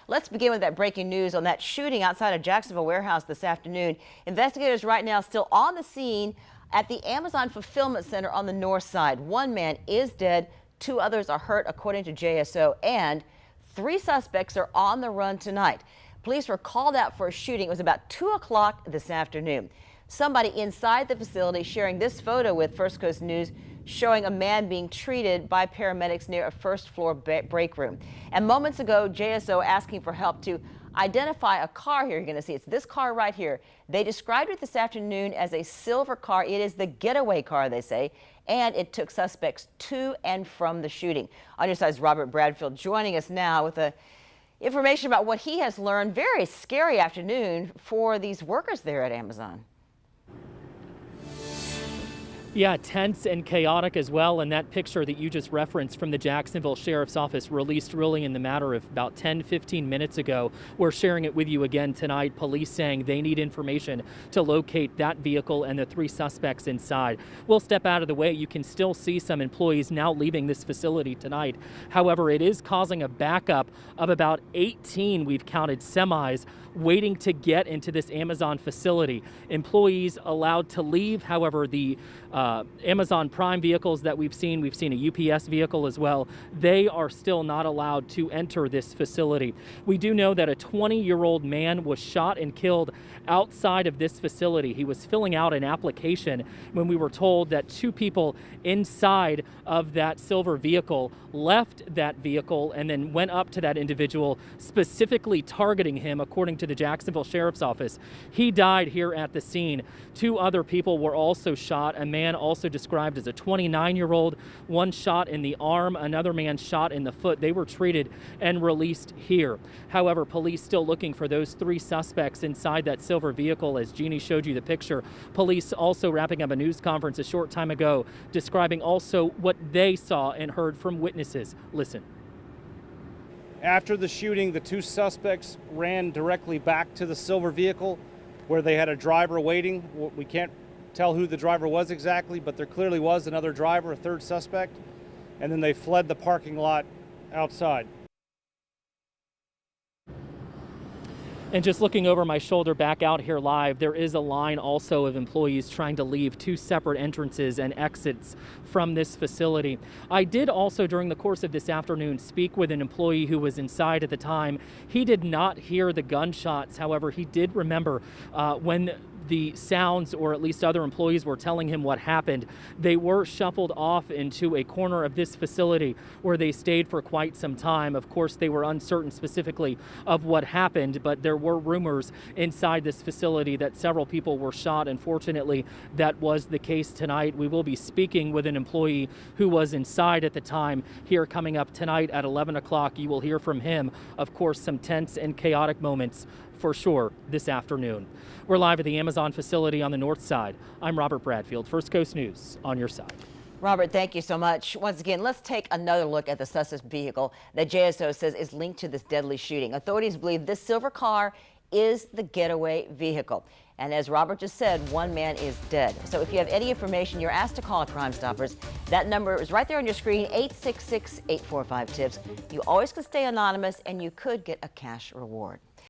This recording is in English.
Let's begin with that breaking news on that shooting outside a Jacksonville warehouse this afternoon. Investigators right now still on the scene at the Amazon Fulfillment Center on the north side. One man is dead, 2 others are hurt according to JSO, and 3 suspects are on the run tonight. Police were called out for a shooting. It was about 2 o'clock this afternoon. Somebody inside the facility sharing this photo with First Coast News, showing a man being treated by paramedics near a first-floor break room. And moments ago, JSO asking for help to identify a car here. You're going to see it's this car right here. They described it this afternoon as a silver car. It is the getaway car, they say, and it took suspects to and from the shooting. On your side is Robert Bradfield joining us now with information about what he has learned. Very scary afternoon for these workers there at Amazon. Yeah, tense and chaotic as well. And that picture that you just referenced from the Jacksonville Sheriff's Office, released really in the matter of about 10-15 minutes ago. We're sharing it with you again tonight. Police saying they need information to locate that vehicle and the 3 suspects inside. We'll step out of the way. You can still see some employees now leaving this facility tonight. However, it is causing a backup of about 18, we've counted, semis waiting to get into this Amazon facility. Employees allowed to leave. However, the Amazon Prime vehicles that we've seen a UPS vehicle as well, they are still not allowed to enter this facility. We do know that a 20-year-old man was shot and killed outside of this facility. He was filling out an application when we were told that 2 people inside of that silver vehicle left that vehicle and then went up to that individual, specifically targeting him, according to the Jacksonville Sheriff's Office. He died here at the scene. 2 other people were also shot. A man also described as a 29-year-old, one shot in the arm, another man shot in the foot. They were treated and released here. However, police still looking for those 3 suspects inside that silver vehicle, as Jeannie showed you the picture. Police also wrapping up a news conference a short time ago, describing also what they saw and heard from witnesses. Listen. After the shooting, the 2 suspects ran directly back to the silver vehicle where they had a driver waiting. We can't tell who the driver was exactly, but there clearly was another driver, a 3rd suspect, and then they fled the parking lot outside. And just looking over my shoulder back out here live, there is a line also of employees trying to leave 2 separate entrances and exits from this facility. I did also, during the course of this afternoon, speak with an employee who was inside at the time. He did not hear the gunshots. However, he did remember when the sounds, or at least other employees were telling him what happened. They were shuffled off into a corner of this facility where they stayed for quite some time. Of course, they were uncertain specifically of what happened, but there were rumors inside this facility that several people were shot. Unfortunately, that was the case tonight. We will be speaking with an employee who was inside at the time here coming up tonight at 11 o'clock. You will hear from him. Of course, some tense and chaotic moments for sure this afternoon. We're live at the Amazon facility on the north side. I'm Robert Bradfield, First Coast News, on your side. Robert, thank you so much. Once again, let's take another look at the suspect vehicle that JSO says is linked to this deadly shooting. Authorities believe this silver car is the getaway vehicle. And as Robert just said, 1 man is dead. So if you have any information, you're asked to call Crime Stoppers. That number is right there on your screen, 866-845-TIPS. You always can stay anonymous, and you could get a cash reward.